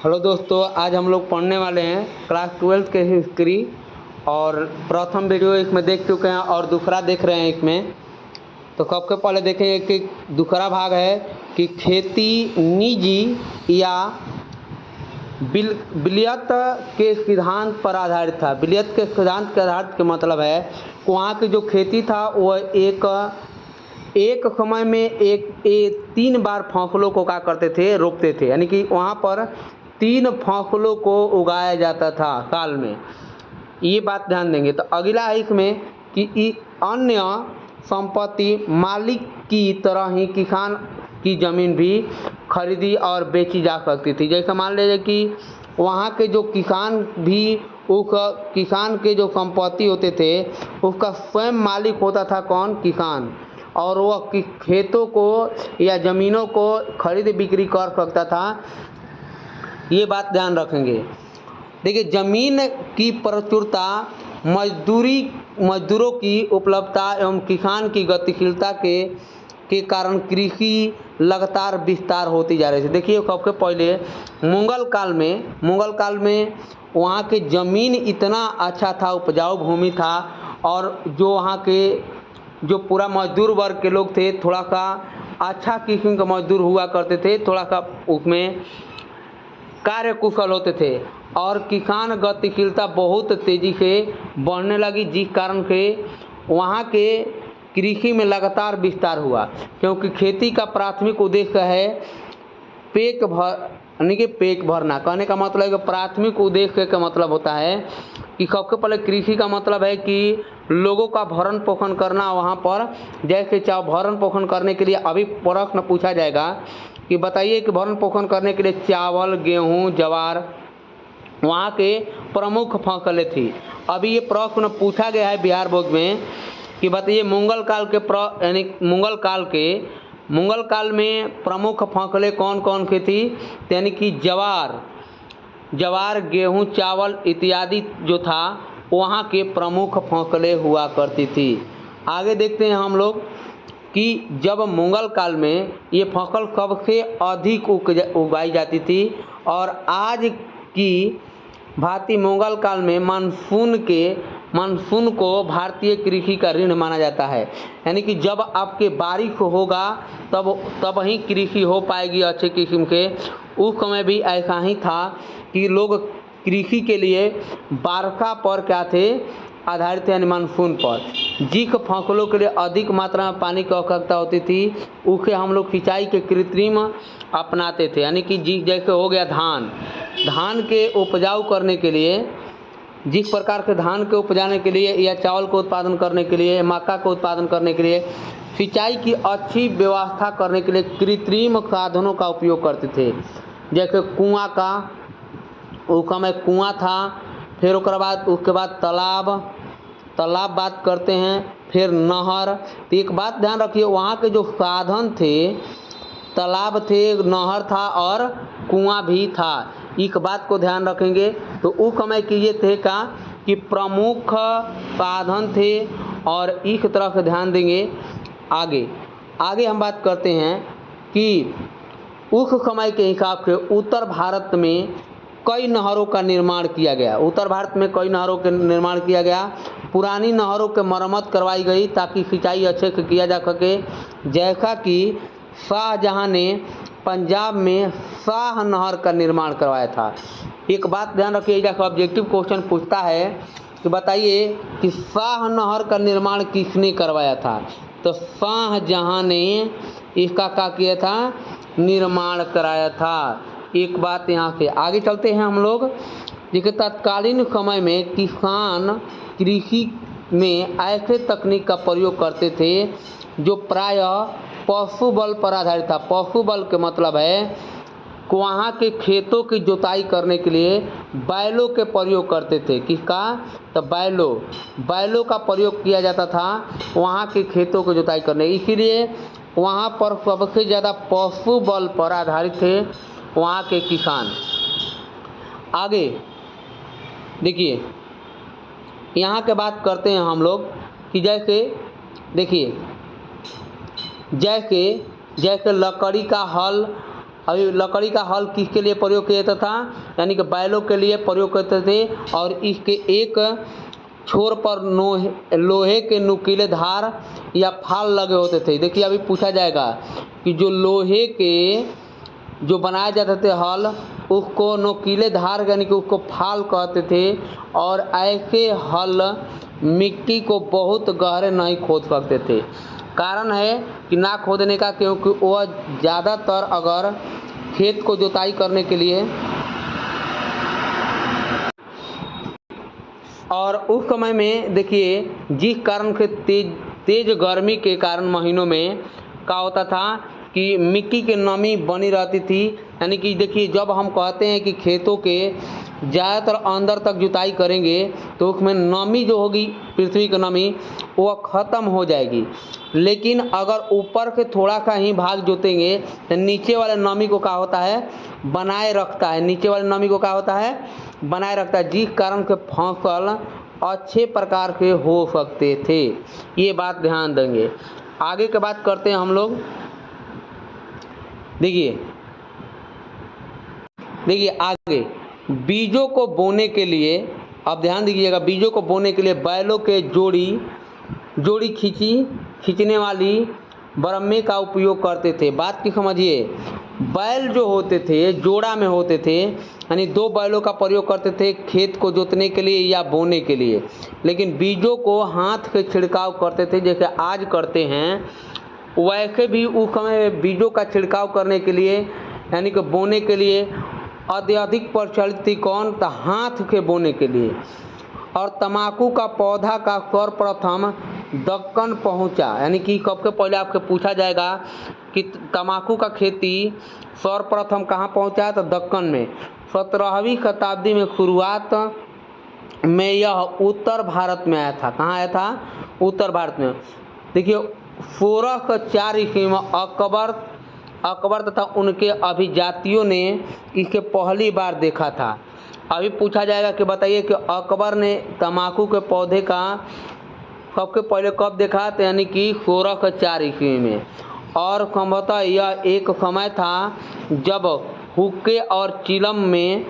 Hello दोस्तों, आज हम लोग पढ़ने वाले हैं क्लास 12 के हिस्ट्री। और प्रथम वीडियो इसमें देख चुके हैं और दूसरा देख रहे हैं इसमें। तो सबसे पहले देखेंगे कि दूसरा भाग है कि खेती निजी या विलियत के सिद्धांत पर आधारित था। विलियत के सिद्धांत के आधार के मतलब है वहाँ की जो खेती था वह एक समय में एक 3 बार फसलों को क्या करते थे, रोपते थे। यानी कि वहाँ पर 3 फसलों को उगाया जाता था साल में। ये बात ध्यान देंगे। तो अगला है इसमें कि अन्य संपत्ति मालिक की तरह ही किसान की ज़मीन भी खरीदी और बेची जा सकती थी। जैसे मान लीजिए कि वहाँ के जो किसान भी उस किसान के जो संपत्ति होते थे उसका स्वयं मालिक होता था कौन? किसान। और वह खेतों को या ज़मीनों को खरीद बिक्री कर सकता था। ये बात ध्यान रखेंगे। देखिए, ज़मीन की प्रचुरता, मजदूरों की उपलब्धता एवं किसान की गतिशीलता के कारण कृषि लगातार विस्तार होती जा रही थी। देखिए, सबसे पहले मुगल काल में वहाँ के ज़मीन इतना अच्छा था, उपजाऊ भूमि था। और जो वहाँ के जो पूरा मजदूर वर्ग के लोग थे, थोड़ा सा अच्छा किस्म के मजदूर हुआ करते थे, थोड़ा सा उसमें कार्य कुशल होते थे। और किसान गतिशीलता बहुत तेज़ी से बढ़ने लगी, जिस कारण से वहाँ के कृषि में लगातार विस्तार हुआ। क्योंकि खेती का प्राथमिक उद्देश्य है पेट भरना। कहने का मतलब है कि प्राथमिक उद्देश्य का मतलब होता है कि सबसे पहले कृषि का मतलब है कि लोगों का भरण पोषण करना। वहाँ पर जैसे भरण पोषण करने के लिए अभी प्रश्न पूछा जाएगा कि बताइए कि भरण पोषण करने के लिए चावल, गेहूँ, ज्वार वहाँ के प्रमुख फसलें थी। अभी ये प्रश्न पूछा गया है बिहार बोर्ड में कि बताइए मुगल काल में प्रमुख फसलें कौन कौन सी थी? यानी कि ज्वार, गेहूँ, चावल इत्यादि जो था वहाँ के प्रमुख फसलें हुआ करती थी। आगे देखते हैं हम लोग कि जब मुगल काल में ये फसल सबसे अधिक उगाई जाती थी। और आज की भारतीय मुगल काल में मानसून को भारतीय कृषि का ऋण माना जाता है। यानी कि जब आपके बारिश होगा तब ही कृषि हो पाएगी अच्छे किस्म के। उस समय भी ऐसा ही था कि लोग कृषि के लिए वर्षा पर क्या थे? आधारित थे, यानी मानसून पर। जिस फसलों के लिए अधिक मात्रा में पानी की आवश्यकता होती थी उसे हम लोग सिंचाई के कृत्रिम अपनाते थे। यानी कि जैसे हो गया धान के उपजाऊ करने के लिए, जिस प्रकार के धान के उपजाने के लिए या चावल को उत्पादन करने के लिए, मक्का को उत्पादन करने के लिए सिंचाई की अच्छी व्यवस्था करने के लिए कृत्रिम साधनों का उपयोग करते थे। जैसे उस समय कुआँ था, फिर उसके बाद तालाब बात करते हैं, फिर नहर। तो एक बात ध्यान रखिए, वहाँ के जो साधन थे, तालाब थे, नहर था और कुआँ भी था। एक बात को ध्यान रखेंगे। तो उस समय की ये थे कि प्रमुख साधन थे। और इस तरह से ध्यान देंगे। आगे हम बात करते हैं कि उस समय के हिसाब से उत्तर भारत में कई नहरों का निर्माण किया गया। पुरानी नहरों के मरम्मत करवाई गई ताकि सिंचाई अच्छे से किया जा सके। जैसा कि शाहजहां ने पंजाब में शाह नहर का निर्माण करवाया था। एक बात ध्यान रखिएगा, ऑब्जेक्टिव क्वेश्चन पूछता है कि बताइए कि शाह नहर का निर्माण किसने करवाया था? तो शाहजहां ने इसका क्या किया था? निर्माण कराया था। एक बात यहाँ से आगे चलते हैं हम लोग। देखिए, तत्कालीन समय में किसान कृषि में ऐसे तकनीक का प्रयोग करते थे जो प्रायः पशु बल पर आधारित था। पशु बल के मतलब है कि वहाँ के खेतों की जुताई करने के लिए बैलों के प्रयोग करते थे। किसका? तो बैलों का प्रयोग किया जाता था वहाँ के खेतों की जुताई करने। इसीलिए वहाँ पर सबसे ज़्यादा पशु बल पर आधारित थे वहाँ के किसान। आगे देखिए, यहाँ के बात करते हैं हम लोग कि जैसे लकड़ी का हल अभी लकड़ी का हल किसके लिए प्रयोग किया जाता था, यानी कि बैलों के लिए प्रयोग करते थे। और इसके एक छोर पर लोहे के नुकीले धार या फाल लगे होते थे। देखिए अभी पूछा जाएगा कि जो लोहे के जो बनाए जाते थे हल, उसको नुकीले धार यानी कि उसको फाल कहते थे। और ऐसे हल मिट्टी को बहुत गहरे नहीं खोद सकते थे। कारण है कि ना खोदने का, क्योंकि वह ज़्यादातर अगर खेत को जुताई करने के लिए, और उस समय में देखिए जिस कारण के तेज गर्मी के कारण महीनों में क्या होता था कि मिट्टी की नमी बनी रहती थी। यानी कि देखिए जब हम कहते हैं कि खेतों के ज़्यादातर अंदर तक जुताई करेंगे तो उसमें नमी जो होगी, पृथ्वी की नमी, वह ख़त्म हो जाएगी। लेकिन अगर ऊपर के थोड़ा सा ही भाग जोतेंगे तो नीचे वाले नमी को क्या होता है, बनाए रखता है। नीचे वाले नमी को क्या होता है, बनाए रखता है, जिस कारण के फसल अच्छे प्रकार के हो सकते थे। ये बात ध्यान देंगे। आगे की बात करते हैं हम लोग। देखिए आगे बीजों को बोने के लिए, अब ध्यान दीजिएगा, बीजों को बोने के लिए बैलों के जोड़ी खींचने वाली बरम्मे का उपयोग करते थे। बात की समझिए, बैल जो होते थे जोड़ा में होते थे, यानी 2 बैलों का प्रयोग करते थे खेत को जोतने के लिए या बोने के लिए। लेकिन बीजों को हाथ से छिड़काव करते थे, जैसे आज करते हैं, वैसे भी उस समय बीजों का छिड़काव करने के लिए यानी कि बोने के लिए अत्यधिक प्रचलित थी। कौन? तो हाथ के बोने के लिए। और तंबाकू का पौधा का सर्वप्रथम दक्कन पहुंचा, यानी कि कब के पहले आपके पूछा जाएगा कि तंबाकू का खेती सर्वप्रथम कहाँ पहुंचा, तो दक्कन में। 17वीं शताब्दी में शुरुआत में यह उत्तर भारत में आया था। कहाँ आया था? उत्तर भारत में। देखिए 1604 ईस्वी में अकबर तथा उनके अभिजातियों ने इसे पहली बार देखा था। अभी पूछा जाएगा कि बताइए कि अकबर ने तंबाकू के पौधे का सबसे पहले कब देखा, तो यानी कि 1604 ईस्वी में। और संभवतः यह एक समय था जब हुक्के और चिलम में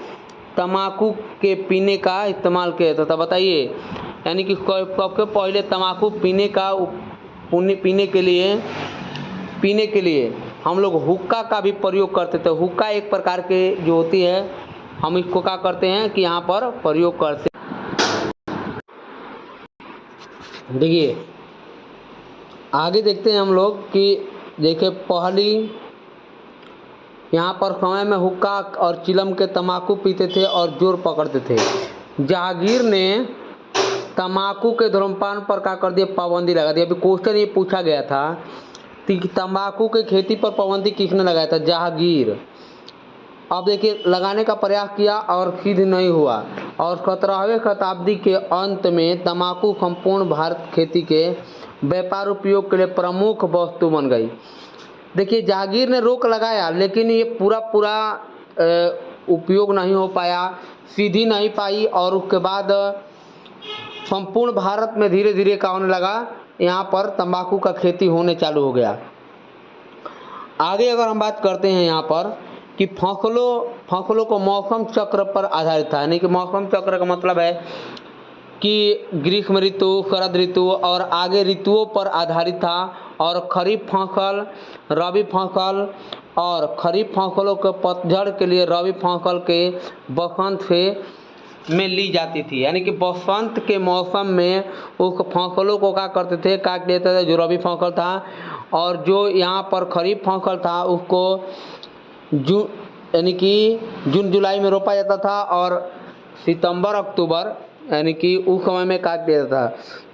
तंबाकू के पीने का इस्तेमाल किया जाता था। बताइए, यानी कि सबसे पहले तंबाकू पीने के लिए हम लोग हुक्का का भी प्रयोग करते थे। हुक्का एक प्रकार के जो होती है, हम इसको क्या करते हैं कि यहाँ पर प्रयोग करते हैं। देखिए आगे देखते हैं हम लोग कि देखिए पहली यहाँ पर समय में हुक्का और चिलम के तंबाकू पीते थे और जोर पकड़ते थे। जहांगीर ने तंबाकू के धूम्रपान पर क्या कर दिया, पाबंदी लगा दी। अभी क्वेश्चन ये पूछा गया था कि तंबाकू के खेती पर पाबंदी किसने लगाया था? जहांगीर। अब देखिए लगाने का प्रयास किया और सिद्ध नहीं हुआ। और 17वीं शताब्दी के अंत में तंबाकू संपूर्ण भारत खेती के व्यापार उपयोग के लिए प्रमुख वस्तु बन गई। देखिए जहांगीर ने रोक लगाया, लेकिन ये पूरा उपयोग नहीं हो पाया, सीधी नहीं पाई। और उसके बाद संपूर्ण भारत में धीरे धीरे क्या होने लगा, यहाँ पर तंबाकू का खेती होने चालू हो गया। आगे अगर हम बात करते हैं यहाँ पर कि फसलों को मौसम चक्र पर आधारित था। यानी कि मौसम चक्र का मतलब है कि ग्रीष्म ऋतु, शरद ऋतु और आगे ऋतुओं पर आधारित था। और खरीफ फसल, रबी फसल, और खरीफ फसलों के पतझड़ के लिए रबी फसल के बसंत में ली जाती थी। यानी कि बसंत के मौसम में उस फसलों को क्या करते थे, काट देते थे, जो रबी फसल था। और जो यहाँ पर खरीफ फसल था उसको यानी कि जून जुलाई में रोपा जाता था और सितंबर अक्टूबर यानी कि उस समय में काट दिया था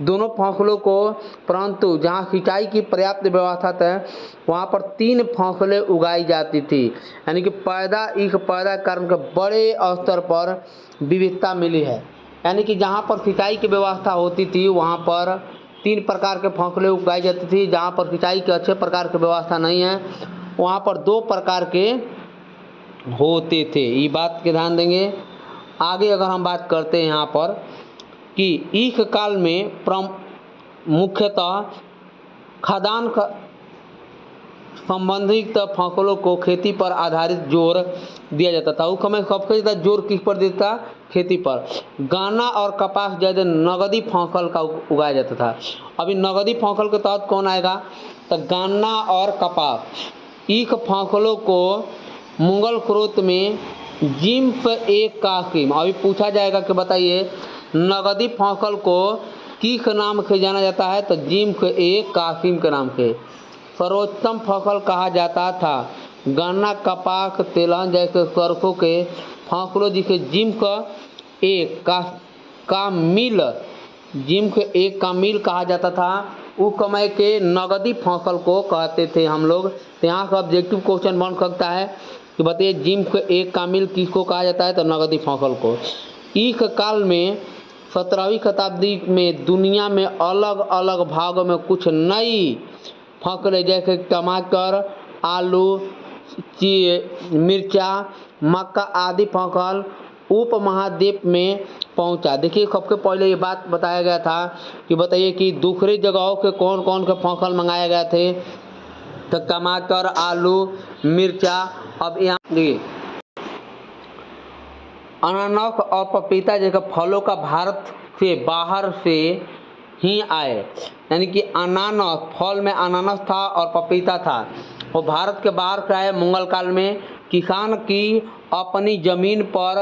दोनों फसलों को। परंतु जहाँ सिंचाई की पर्याप्त व्यवस्था था वहाँ पर 3 फसलें उगाई जाती थी। यानी कि पैदा कारण के बड़े स्तर पर विविधता मिली है। यानी कि जहाँ पर सिंचाई की व्यवस्था होती थी वहाँ पर 3 प्रकार के फसलें उगाई जाती थी। जहाँ पर सिंचाई की अच्छे प्रकार की व्यवस्था नहीं है वहाँ पर 2 प्रकार के होते थे। ये बात के ध्यान देंगे। आगे अगर हम बात करते हैं यहाँ पर कि इस काल में मुख्यतः संबंधित फसलों को खेती पर आधारित जोर दिया जाता था। उस समय सबसे ज़्यादा जोर किस पर देता? खेती पर। गन्ना और कपास ज़्यादा नगदी फसल का उगाया जाता था। अभी नगदी फसल के तहत कौन आएगा? तो गन्ना और कपास। इस फसलों को मुगल स्रोत में जिम्फ ए कासिम, अभी पूछा जाएगा कि बताइए नगदी फसल को किस नाम से जाना जाता है? तो जिम्फ ए कासिम के नाम से। सर्वोत्तम फसल कहा जाता था गन्ना, कपास, तिलहन जैसे सरसों के फसलों जिसे जिम्फ ए कामिल कहा जाता था। उस समय के नगदी फसल को कहते थे हम लोग। तो यहाँ का ऑब्जेक्टिव क्वेश्चन बन सकता है कि बताइए जिम्फ ए कामिल किसको कहा जाता है? तो नगदी फसल को। इस काल में 17वीं शताब्दी में दुनिया में अलग अलग भागों में कुछ नई फसलें जैसे टमाटर, आलू, मिर्चा, मक्का आदि फसल उपमहाद्वीप में पहुंचा। देखिए सबसे पहले ये बात बताया गया था कि बताइए कि दूसरी जगहों के कौन कौन से फसल मंगाए गए थे? तो टमाटर, आलू, मिर्चा। अब यहाँ देखिए अनानास और पपीता जैसे फलों का भारत से बाहर से ही आए, यानी कि अनानास, फल में अनानास था और पपीता था, वो भारत के बाहर से आए। मुगल काल में किसान की अपनी जमीन पर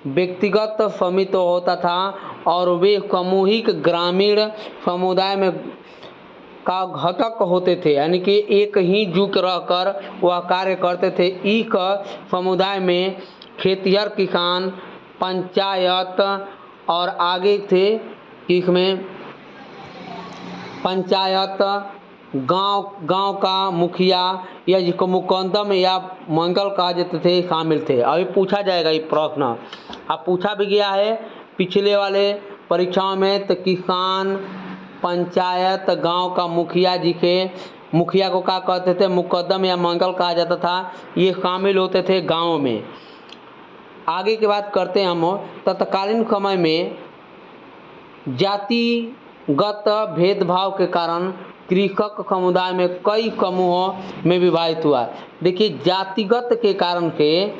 व्यक्तिगत स्वामित्व होता था और वे सामूहिक ग्रामीण समुदाय में का घटक होते थे, यानी कि एक ही जुट रहकर वह कार्य करते थे। इस समुदाय में खेतिहर, किसान, पंचायत और आगे थे इसमें पंचायत, गांव का मुखिया या जिसको मुकद्दम या मंगल कहा जाते थे, शामिल थे। अभी पूछा जाएगा ये प्रश्न, अब पूछा भी गया है पिछले वाले परीक्षाओं में। तो किसान, पंचायत, गांव का मुखिया, जिसे मुखिया को क्या कहते थे? मुकद्दम या मंगल कहा जाता था, ये शामिल होते थे गाँव में। आगे की बात करते हैं हम। तत्कालीन समय में जातिगत भेदभाव के कारण कृषक समुदाय में कई समूहों में विभाजित हुआ। देखिए जातिगत के कारण से,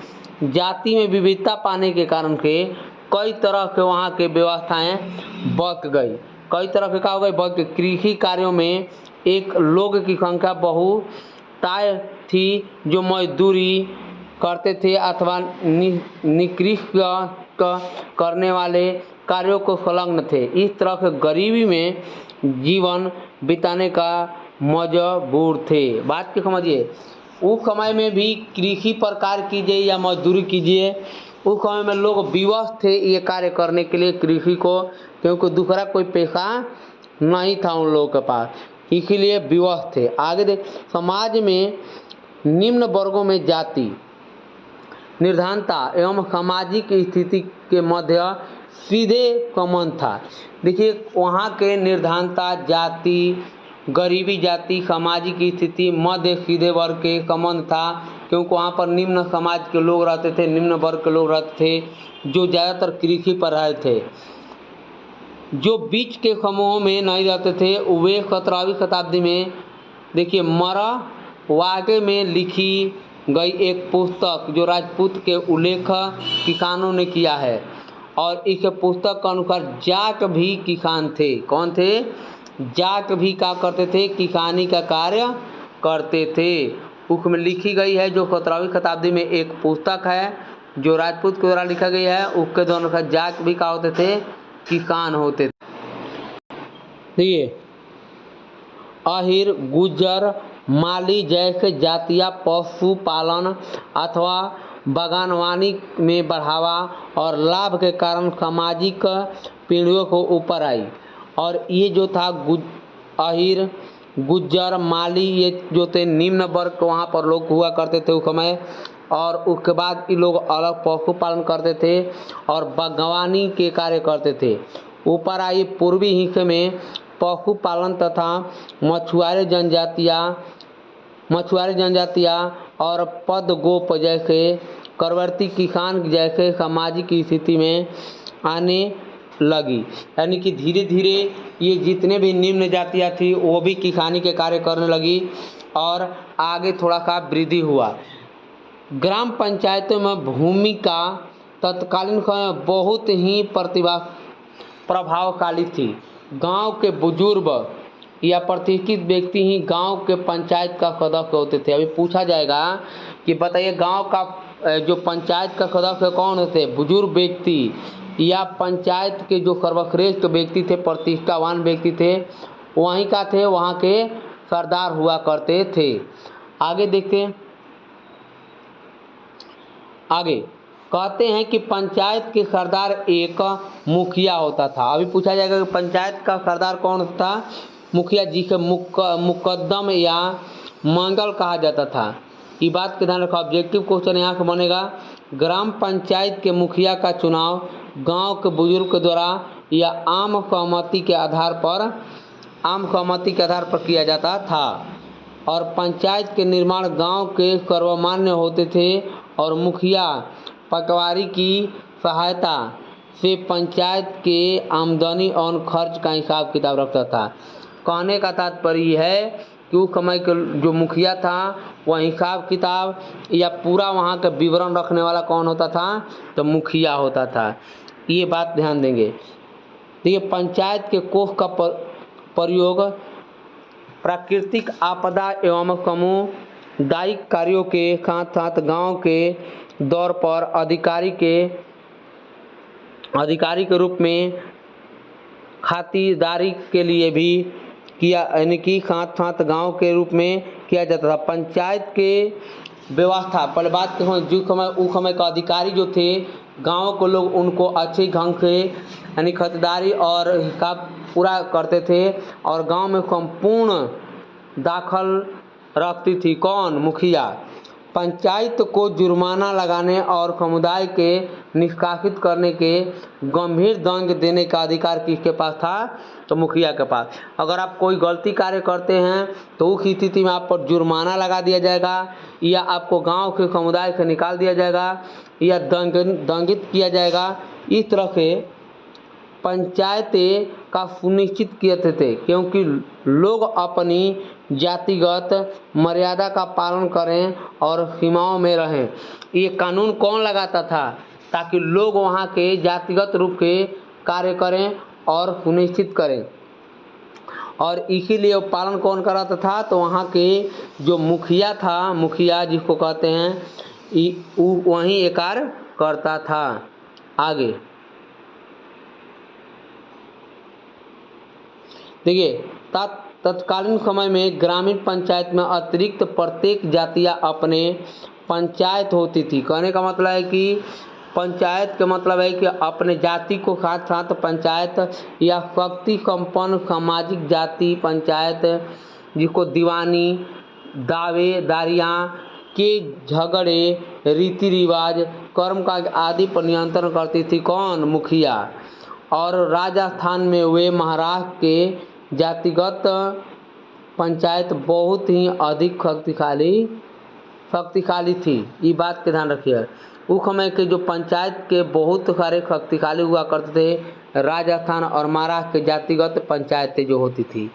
जाति में विविधता पाने के कारण से कई तरह के वहाँ के व्यवस्थाएं बच गई। कई तरह के क्या हो गए? बच गई। कृषि कार्यों में एक लोग की संख्या बहुताय थी जो मजदूरी करते थे अथवा निकृष्ट करने वाले कार्यों को संलग्न थे। इस तरह के गरीबी में जीवन बिताने का मजबूर थे। बात को समझिए, उस समय में भी कृषि पर कार्य कीजिए या मजदूरी कीजिए, उस समय में लोग विवश थे ये कार्य करने के लिए कृषि को, क्योंकि दूसरा कोई पेशा नहीं था उन लोगों के पास, इसीलिए विवश थे। आगे देख, समाज में निम्न वर्गों में जाति निर्धनता एवं सामाजिक स्थिति के मध्य सीधे संबंध था। देखिए वहाँ के निर्धनता, जाति, गरीबी, जाति, सामाजिक स्थिति मध्य सीधे वर्ग के संबंध था, क्योंकि वहाँ पर निम्न समाज के लोग रहते थे, निम्न वर्ग के लोग रहते थे जो ज़्यादातर कृषि पर रहे थे। जो बीच के समूहों में नहीं रहते थे वे 17वीं शताब्दी में देखिए मरवागे में लिखी गई एक पुस्तक जो राजपूत के उल्लेख किसानों ने किया है, और इस पुस्तक के अनुसार जाट भी किसान थे। कौन थे? जाट भी क्या करते थे? किसानी का कार्य करते थे। उसमें लिखी गई है जो 17वीं शताब्दी में एक पुस्तक है जो राजपूत के द्वारा लिखा गया है। उसके द्वारा जाट भी क्या होते थे? किसान होते थे। देखिए अहिर, गुज्जर, माली जैसे जातियाँ पशुपालन अथवा बागवानी में बढ़ावा और लाभ के कारण सामाजिक पीढ़ियों को ऊपर आई। और ये जो था अहिर, गुज्जर, माली, ये जो थे निम्न वर्ग वहाँ पर लोग हुआ करते थे उस समय। और उसके बाद ये लोग अलग पशुपालन करते थे और बागवानी के कार्य करते थे। ऊपर आई पूर्वी हिस्से में पशुपालन तथा मछुआरे जनजातियाँ और पदगोप जैसे करवर्ती किसान जैसे सामाजिक स्थिति में आने लगी। यानी कि धीरे धीरे ये जितने भी निम्न जातियाँ थी वो भी किसानी के कार्य करने लगी और आगे थोड़ा सा वृद्धि हुआ। ग्राम पंचायतों में भूमिका तत्कालीन समय में बहुत ही प्रभावशाली थी। गांव के बुजुर्ग या प्रतिष्ठित व्यक्ति ही गांव के पंचायत का सदस्य होते थे। अभी पूछा जाएगा कि बताइए गांव का जो पंचायत का सदस्य कौन होते, बुजुर्ग व्यक्ति या पंचायत के जो सर्वश्रेष्ठ व्यक्ति थे, प्रतिष्ठावान व्यक्ति थे, वहीं का थे, वहाँ के सरदार हुआ करते थे। आगे देखते हैं। आगे कहते हैं कि पंचायत के सरदार एक मुखिया होता था। अभी पूछा जाएगा कि पंचायत का सरदार कौन था, मुखिया जी के मुकद्दम या मंगल कहा जाता था। ये बात के ध्यान रखो, ऑब्जेक्टिव क्वेश्चन यहाँ से बनेगा। ग्राम पंचायत के मुखिया का चुनाव गांव के बुजुर्ग के द्वारा या आम सहमति के आधार पर किया जाता था और पंचायत के निर्माण गांव के सर्वमान्य होते थे और मुखिया पटवारी की सहायता से पंचायत के आमदनी और खर्च का हिसाब किताब रखता था। कहने का तात्पर्य है कि उस समय के जो मुखिया था वह हिसाब किताब या पूरा वहाँ का विवरण रखने वाला कौन होता था, तो मुखिया होता था। ये बात ध्यान देंगे। देखिए, पंचायत के कोष का प्रयोग प्राकृतिक आपदा एवं सामुदायिक कार्यों के साथ साथ गांव के दौर पर अधिकारी के रूप में खातिरदारी के लिए भी किया, यानी कि साथ साथ गांव के रूप में किया जाता था। पंचायत के व्यवस्था, पहले बात जो उस समय का अधिकारी जो थे, गांव के लोग उनको अच्छे ढंग से यानी खातिरदारी और हिसाब पूरा करते थे और गांव में संपूर्ण दाखिल रखती थी कौन, मुखिया। पंचायत को जुर्माना लगाने और समुदाय के निष्कासित करने के गंभीर दंड देने का अधिकार किसके पास था, तो मुखिया के पास। अगर आप कोई गलती कार्य करते हैं तो उस स्थिति में आप पर जुर्माना लगा दिया जाएगा या आपको गांव के समुदाय से निकाल दिया जाएगा या दंडित किया जाएगा। इस तरह से पंचायतें का सुनिश्चित किए थे क्योंकि लोग अपनी जातिगत मर्यादा का पालन करें और सीमाओं में रहें। ये कानून कौन लगाता था, ताकि लोग वहाँ के जातिगत रूप के कार्य करें और सुनिश्चित करें, और इसीलिए पालन कौन कराता था, तो वहाँ के जो मुखिया था, मुखिया जिसको कहते हैं, वहीं ये कार्य करता था। आगे देखिए, तत्कालीन समय में ग्रामीण पंचायत में अतिरिक्त प्रत्येक जातियाँ अपने पंचायत होती थी। कहने का मतलब है कि पंचायत का मतलब है कि अपने जाति को साथ साथ पंचायत या शक्ति संपन्न सामाजिक जाति पंचायत, जिसको दीवानी दावेदारियाँ के झगड़े, रीति रिवाज, कर्मकांड आदि पर नियंत्रण करती थी कौन, मुखिया। और राजस्थान में हुए महाराष्ट्र के जातिगत पंचायत बहुत ही अधिक शक्तिशाली थी। ये बात के ध्यान रखिए। उस समय के जो पंचायत के बहुत सारे शक्तिशाली हुआ करते थे राजस्थान और महाराष्ट्र के जातिगत पंचायतें जो होती थी।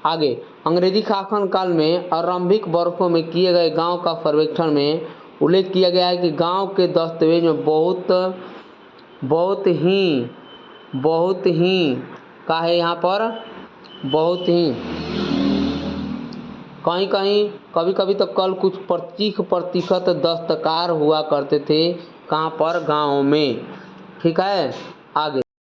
आगे अंग्रेजी शासन काल में आरंभिक वर्षों में किए गए गांव का सर्वेक्षण में उल्लेख किया गया है कि गांव के दस्तावेज में बहुत ही का है यहाँ पर, बहुत ही कहीं कभी तो कुछ 25% दस्तकार हुआ करते थे, कहाँ पर, गाँव में। ठीक है, आगे